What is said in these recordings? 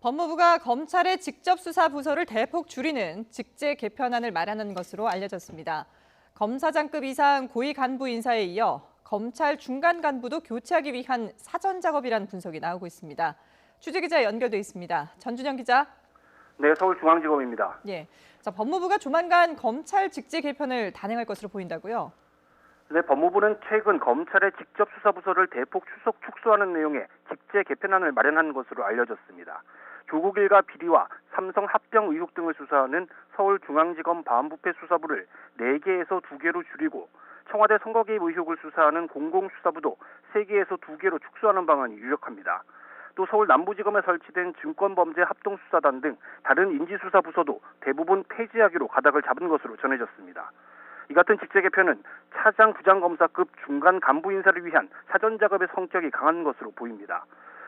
법무부가 검찰의 직접 수사 부서를 대폭 줄이는 직제 개편안을 마련한 것으로 알려졌습니다. 검사장급 이상 고위 간부 인사에 이어 검찰 중간 간부도 교체하기 위한 사전 작업이라는 분석이 나오고 있습니다. 취재기자 연결돼 있습니다. 전준영 기자. 네, 서울중앙지검입니다. 예, 법무부가 조만간 검찰 직제 개편을 단행할 것으로 보인다고요? 네, 법무부는 최근 검찰의 직접 수사 부서를 대폭 축소하는 내용의 직제 개편안을 마련한 것으로 알려졌습니다. 조국 일가 비리와 삼성 합병 의혹 등을 수사하는 서울중앙지검 반부패 수사부를 4개에서 2개로 줄이고 청와대 선거 개입 의혹을 수사하는 공공수사부도 3개에서 2개로 축소하는 방안이 유력합니다. 또 서울 남부지검에 설치된 증권범죄 합동수사단 등 다른 인지수사 부서도 대부분 폐지하기로 가닥을 잡은 것으로 전해졌습니다. 이 같은 직제 개편은 차장 부장검사급 중간 간부 인사를 위한 사전 작업의 성격이 강한 것으로 보입니다.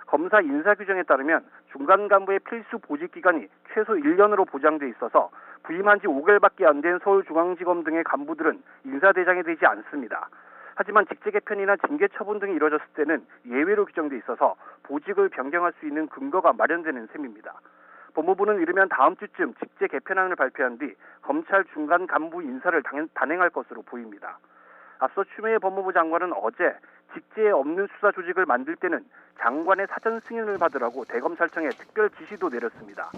검사 인사 규정에 따르면 중간 간부의 필수 보직 기간이 최소 1년으로 보장돼 있어서 부임한 지 5개월밖에 안 된 서울중앙지검 등의 간부들은 인사대장이 되지 않습니다. 하지만 직제 개편이나 징계 처분 등이 이뤄졌을 때는 예외로 규정돼 있어서 보직을 변경할 수 있는 근거가 마련되는 셈입니다. 법무부는 이르면 다음 주쯤 직제 개편안을 발표한 뒤 검찰 중간 간부 인사를 단행할 것으로 보입니다. 앞서 추미애 법무부 장관은 어제 직제에 없는 수사 조직을 만들 때는 장관의 사전 승인을 받으라고 대검찰청에 특별 지시도 내렸습니다.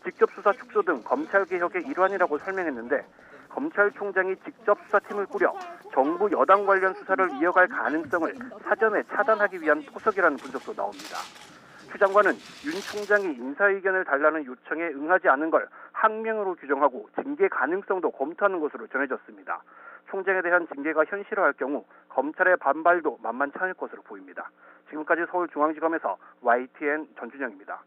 직접 수사 축소 등 검찰 개혁의 일환이라고 설명했는데 검찰총장이 직접 수사팀을 꾸려 정부 여당 관련 수사를 이어갈 가능성을 사전에 차단하기 위한 포석이라는 분석도 나옵니다. 추 장관은 윤 총장이 인사의견을 달라는 요청에 응하지 않은 걸 항명으로 규정하고 징계 가능성도 검토하는 것으로 전해졌습니다. 총장에 대한 징계가 현실화할 경우 검찰의 반발도 만만치 않을 것으로 보입니다. 지금까지 서울중앙지검에서 YTN 전준영입니다.